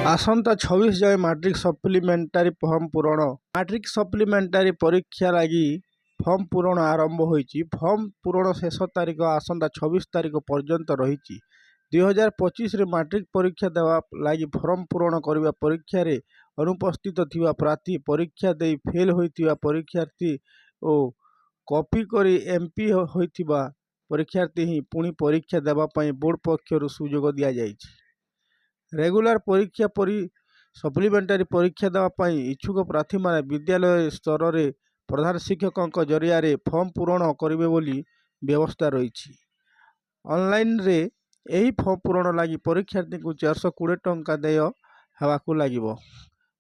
आसंता 26 जाए matric supplementary form पूरण। Matric supplementary परीक्षा लगी फॉर्म पूरण आरंभ होईची। फॉर्म पूरण शेष तारीख आसंता 26 तारीख पर्यंत रही। 2025 रे मैट्रिक परीक्षा देवा लगी फॉर्म पूरण करने परीक्षा रे अनुपस्थित थिबा प्रार्थी, परीक्षा दे फेल होइथिबा परीक्षार्थी और कॉपी करी एमपी होइथिबा परीक्षार्थी ही पुणी परीक्षा देवा पई बोर्ड पक्षरु सुजोग दिया जायछि। रेगुलर परीक्षा परी सप्लीमेंटारी परीक्षा देवा इच्छुक प्रार्थी माने विद्यालय स्तर रे प्रधान शिक्षक जरिया रे फॉर्म पूरण करेंगे बोली व्यवस्था रही। ऑनलाइन रे यही फॉर्म पूरण लगी परीक्षार्थी को 420 टंका देय हेबाकु लागिबो।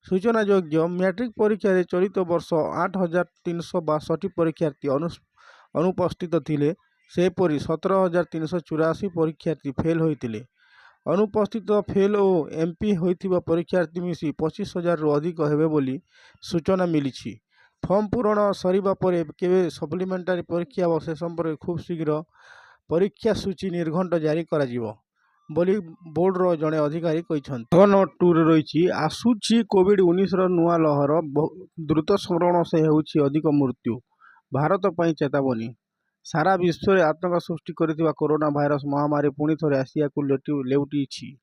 सूचना योग्य, मैट्रिक परीक्षा रे चलित वर्ष 8362 परीक्षार्थी अनुपस्थित थिले। सेपरी 17384 परीक्षार्थी फेल होइतिले। अनुपस्थित, फेल और एमपी होइथिबा परीक्षार्थी मिसी 25,000 रु अधिक हेबे बोली सूचना मिली। फॉर्म पूरण सरिबा परे केबे सप्लीमेंटारी परीक्षा हो से संपर्क खूब शीघ्र परीक्षा सूची निर्घंट जारी करा जिवो बोली बोर्ड रो जड़े अधिकारी कहिसंती। 2 रही आसुची कोविड-19 रो नुआ लहर, द्रुत संक्रमण से हेउची अधिक मृत्यु, भारत पई चेतावनी। सारा विश्व में आतंक सृष्टि करथिबा कोरोना भाइरस महामारी पुणी थोड़े आसिया को लेउटी।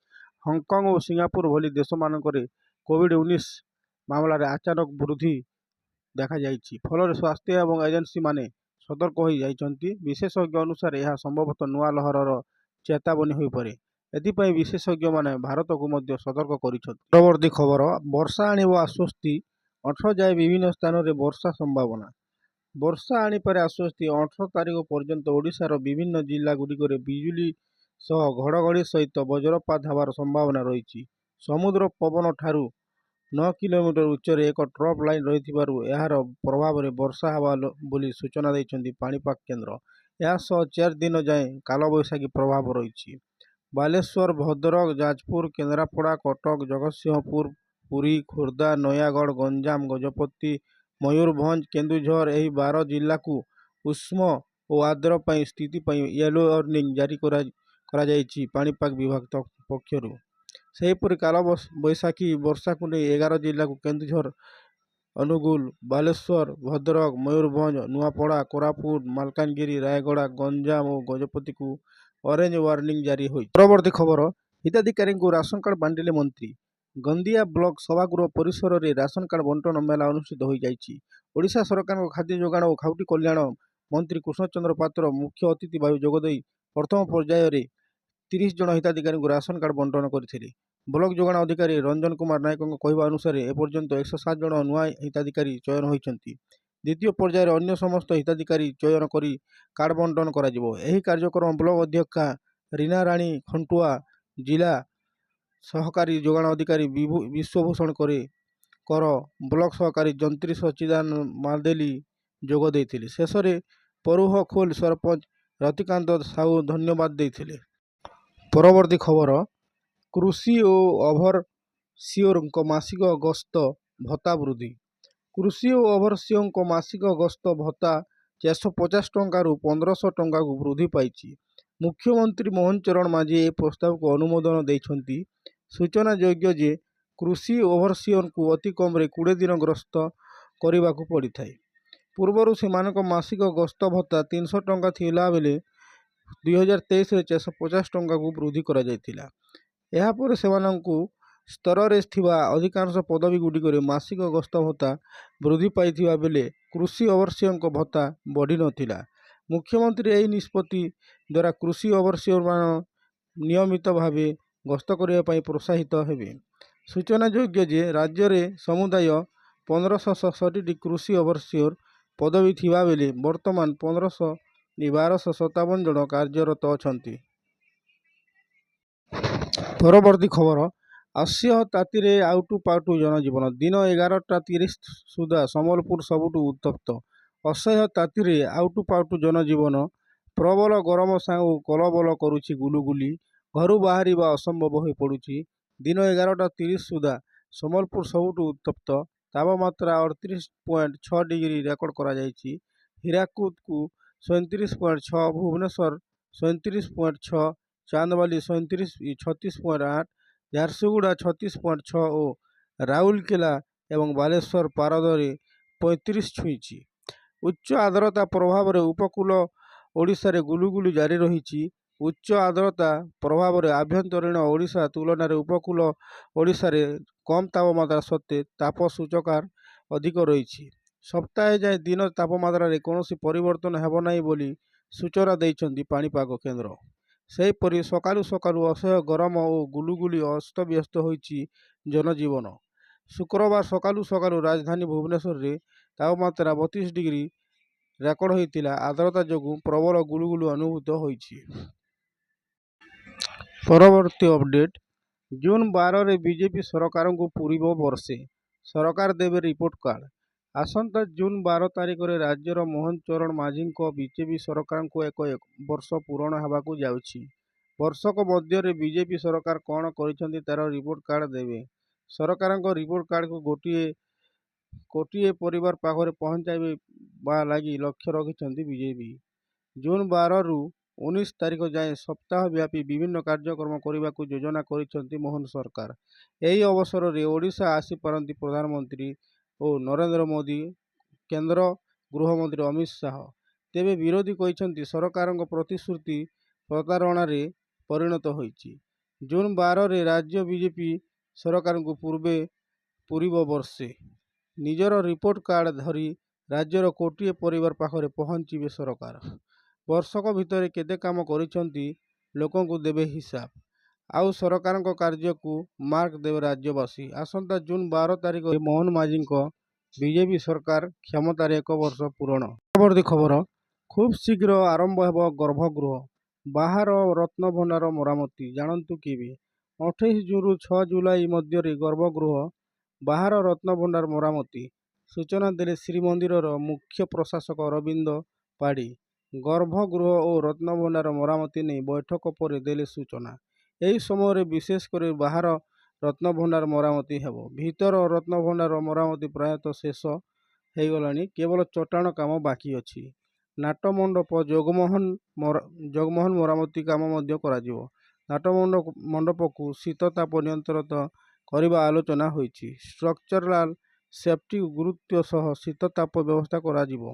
हांगकांग और सिंगापुर भली देश मानकरे कोविड-19 मामला रे अचानक वृद्धि देखा जाइछि। फल स्वास्थ्य एवं एजेंसी माने सतर्क हो जाइछन्ति। विशेषज्ञ अनुसार यह संभवतः नुआ लहरर चेतावनी हो पारे। एथिपाई विशेषज्ञ माने भारत को मध्य सतर्क करिछन्ति। परवर्ती खबर, वर्षा आनिब आश्वस्ति, 18 जाए विभिन्न स्थान रे वर्षा संभावना। वर्षा आनीपारे आश्वस्ति। 18 तारीख पर्यंत ओडिशार विभिन्न जिला गुड़िक बिजुली सह घड़घड़ी सहित वज्रपात होबार संभावना रही। समुद्र पवन ठारू 9 किलोमीटर उच्चरे एक ट्रफ लाइन रही यार प्रभाव में वर्षा हवा बोली सूचना देइछन्ति पाणीपाग केन्द्र। यह 4 दिन जाए कालबैशाखी प्रभाव रही। बालेश्वर, भद्रक, जाजपुर, केन्द्रापड़ा, कटक, जगतसिंहपुर, पुरी, खोर्धा, नयागढ़, गंजाम, गजपति, मयूरभंज, केन्दुझर यही 12 जिला को उष्म और आर्द्र स्थिति येलो वार्निंग जारी करा जाइछि पाणीपाग विभाग पक्षरु। सेहीपरि काल बैशाखी वर्षा को नहीं 11 जिला को केन्दुझर, अनुगुल, बालेश्वर, भद्रक, मयूरभंज, नुआपड़ा, कोरापुट, मालकानगिरी, रायगड़ा, गंजाम और गजपति को ऑरेंज वार्निंग जारी हुई। परवर्ती खबर, हिताधिकारी को राशन कार्ड बांटिले मंत्री। गंदिया ब्लॉक सभागृह परिसर में राशन कार्ड बंटन मेला अनुष्ठित हो जाइछि। ओडिशा सरकार खाद्य जोगाण और खाउटी कल्याण मंत्री कृष्णचंद्र पात्र मुख्य अतिथि भाव जोगदे प्रथम पर्याय 30 जन हिताधिकारी को राशन कार्ड बंटन करथिले। ब्लॉक जोगाण अधिकारी रंजन कुमार नायक कहवा अनुसार एपर्यंत 107 जन नुआ हिताधिकारी चयन होइछन्ति। द्वितीय पर्यायर अन्य समस्त हिताधिकारी चयन करी कार्ड बंटन करा जिवो। एही कार्यक्रम ब्लॉक अध्यक्षा रीना राणी खंटुआ, जिला सहकारी जोगाण अधिकारी विश्वभूषण कर, ब्लॉक सहकारी जंत्री सचिदान मादेली जोग देइथिले। शेष में परुह खोल सरपंच रतिकांत साहू धन्यवाद देइथिले। परवर्ती खबर, कृषि और ओभरसियर मासिक गस्त भत्ता वृद्धि। कृषि और ओभरसियर मासिक गस्त भत्ता 450 टंका रु 1500 टंका को वृद्धि पाई। मुख्यमंत्री मोहन चरण माझी ए प्रस्ताव को अनुमोदन देइछन्ति। सूचना योग्य जे कृषि ओभरसियर को अति कम 20 दिन ग्रस्त करने को पड़ी था। पूर्वर से मासिक गस्त भत्ता 300 टंका थिला बेले 2023 रे 450 टंका को वृद्धि करा जायतिला। एहा पर सेमानंकु स्तर रे थिबा अधिकांश पदवी गुडिक मासिक गस्त भत्ता वृद्धि पाइथिबा बेले कृषि ओभरसियर भत्ता बढ़ी नथिला। मुख्यमंत्री एही निष्पत्ति द्वारा कृषि ओभरसियर मान नियमित भावे गस्त करने प्रोत्साहित हेबे। सूचना योग्य जे राज्य में समुदाय 1567 कृषि ओभरसियर पदवी थिबा बेले वर्तमान 1257 जन कार्यरत अछंती। परवर्ती खबर, आस्य ताती आउटु पाउटु जनजीवन। दिन 11:30 सुधा सम्बलपुर सबुठु उत्तप्त। असह्य ताती आउटु पाउटु जनजीवन, प्रबल गरम सांगू कलबल करुछि गुलुगुली, घरु बाहरिबा असंभव हो पड़ुछि। दिन 11:30 सुधा सम्बलपुर सबुठु उत्तप्त, तापमात्रा 38.6 डिग्री रेकर्ड करा जाइछि। हीराकुद को 37.6, भुवनेश्वर 37.6, चांदबाली 36.8, ଝାରସୁଗୁଡ଼ା 36.6 ଓ ରାଉରକେଲା ଏବଂ ବାଲେଶ୍ୱର ପାରଦରେ 35 ଛୁଇଁଛି। ଉଚ୍ଚ ଆର୍ଦ୍ରତା ପ୍ରଭାବରେ ଉପକୂଳ ଓଡ଼ିଶାରେ ଗୁଳୁଗୁଳି ଜାରି ରହିଛି। ଉଚ୍ଚ ଆର୍ଦ୍ରତା ପ୍ରଭାବରେ ଆଭ୍ୟନ୍ତରୀଣ ଓଡ଼ିଶା ତୁଳନାରେ ଉପକୂଳ ଓଡ଼ିଶାରେ କମ୍ ତାପମାତ୍ରା ସତ୍ତ୍ୱେ ତାପ ସୂଚକାଙ୍କ ଅଧିକ ରହିଛି। ସପ୍ତାହେ ଯାଏଁ ଦିନ ତାପମାତ୍ରାରେ କୌଣସି ପରିବର୍ତ୍ତନ ହେବ ନାହିଁ ବୋଲି ସୂଚନା ଦେଇଛନ୍ତି ପାଣିପାଗ କେନ୍ଦ୍ର। ସେହିପରି ସକାଳୁ ସକାଳୁ ଅସହ୍ୟ ଗରମ ଓ ଗୁଳୁଗୁଳି ଅସ୍ତବ୍ୟସ୍ତ ହୋଇଛି ଜନଜୀବନ। ଶୁକ୍ରବାର ସକାଳୁ ସକାଳୁ ରାଜଧାନୀ ଭୁବନେଶ୍ୱରରେ ତାପମାତ୍ରା 32 ଡିଗ୍ରୀ ରେକର୍ଡ ହୋଇଥିଲା। ଆର୍ଦ୍ରତା ଯୋଗୁଁ ପ୍ରବଳ ଗୁଳୁଗୁଳି ଅନୁଭୂତ ହୋଇଛି। ପରବର୍ତ୍ତୀ ଅପଡେଟ୍, ଜୁନ୍ 12ରେ ବିଜେପି ସରକାରଙ୍କୁ ପୂରିବ ବର୍ଷେ, ସରକାର ଦେବେ ରିପୋର୍ଟ କାର୍ଡ। ଆସନ୍ତା ଜୁନ୍ 12 ତାରିଖରେ ରାଜ୍ୟର ମୋହନ ଚରଣ ମାଝୀଙ୍କ ବିଜେପି ସରକାରଙ୍କୁ ଏକ ବର୍ଷ ପୂରଣ ହେବାକୁ ଯାଉଛି। ବର୍ଷକ ମଧ୍ୟରେ ବିଜେପି ସରକାର କ'ଣ କରିଛନ୍ତି ତାର ରିପୋର୍ଟ କାର୍ଡ ଦେବେ। ସରକାରଙ୍କ ରିପୋର୍ଟ କାର୍ଡକୁ କୋଟିଏ ପରିବାର ପାଖରେ ପହଞ୍ଚାଇବା ଲାଗି ଲକ୍ଷ୍ୟ ରଖିଛନ୍ତି ବିଜେପି। ଜୁନ୍ 12ରୁ 19 ତାରିଖ ଯାଏଁ ସପ୍ତାହ ବ୍ୟାପୀ ବିଭିନ୍ନ କାର୍ଯ୍ୟକ୍ରମ କରିବାକୁ ଯୋଜନା କରିଛନ୍ତି ମୋହନ ସରକାର। ଏହି ଅବସରରେ ଓଡ଼ିଶା ଆସିପାରନ୍ତି ପ୍ରଧାନମନ୍ତ୍ରୀ ଓ ନରେନ୍ଦ୍ର ମୋଦି, କେନ୍ଦ୍ର ଗୃହମନ୍ତ୍ରୀ ଅମିତ ଶାହ। ତେବେ ବିରୋଧୀ କହିଛନ୍ତି ସରକାରଙ୍କ ପ୍ରତିଶ୍ରୁତି ପ୍ରତାରଣାରେ ପରିଣତ ହୋଇଛି। ଜୁନ୍ 12ରେ ରାଜ୍ୟ ବିଜେପି ସରକାରଙ୍କୁ ପୂରିବ ବର୍ଷେ। ନିଜର ରିପୋର୍ଟ କାର୍ଡ ଧରି ରାଜ୍ୟର କୋଟିଏ ପରିବାର ପାଖରେ ପହଞ୍ଚିବେ ସରକାର। ବର୍ଷକ ଭିତରେ କେତେ କାମ କରିଛନ୍ତି ଲୋକଙ୍କୁ ଦେବେ ହିସାବ। ଆଉ ସରକାରଙ୍କ କାର୍ଯ୍ୟକୁ ମାର୍କ ଦେବେ ରାଜ୍ୟବାସୀ। ଆସନ୍ତା ଜୁନ୍ 12 ତାରିଖରେ ମୋହନ ମାଝୀଙ୍କ ବିଜେପି ସରକାର କ୍ଷମତାରେ 1 ବର୍ଷ ପୂରଣ। ପରବର୍ତ୍ତୀ ଖବର, ଖୁବ୍ ଶୀଘ୍ର ଆରମ୍ଭ ହେବ ଗର୍ଭଗୃହ ବାହାର ରତ୍ନଭଣ୍ଡାର ମରାମତି, ଜାଣନ୍ତୁ କେବେ? 28 ଜୁନ୍ରୁ 6 ଜୁଲାଇ ମଧ୍ୟରେ ଗର୍ଭଗୃହ ବାହାର ରତ୍ନଭଣ୍ଡାର ମରାମତି, ସୂଚନା ଦେଲେ ଶ୍ରୀମନ୍ଦିରର ମୁଖ୍ୟ ପ୍ରଶାସକ ଅରବିନ୍ଦ ପାଢ଼ୀ। ଗର୍ଭଗୃହ ଓ ରତ୍ନଭଣ୍ଡାର ମରାମତି ନେଇ ବୈଠକ ପରେ ଦେଲେ ସୂଚନା। ଏହି ସମୟରେ ବିଶେଷ କରି ବାହାର ରତ୍ନଭଣ୍ଡାର ମରାମତି ହେବ। ଭିତର ରତ୍ନଭଣ୍ଡାର ମରାମତି ପ୍ରାୟତଃ ଶେଷ ହୋଇଗଲାଣି, କେବଳ ଚଟାଣ କାମ ବାକି ଅଛି। ନାଟମଣ୍ଡପ ଜଗମୋହନ ମରାମତି କାମ ମଧ୍ୟ କରାଯିବ। ନାଟମଣ୍ଡପକୁ ଶୀତ ତାପ ନିୟନ୍ତ୍ରିତ କରିବା ଆଲୋଚନା ହୋଇଛି। ଷ୍ଟ୍ରକ୍ଚରାଲ ସେଫ୍ଟି ଗୁରୁତ୍ୱ ସହ ଶୀତ ତାପ ବ୍ୟବସ୍ଥା କରାଯିବ।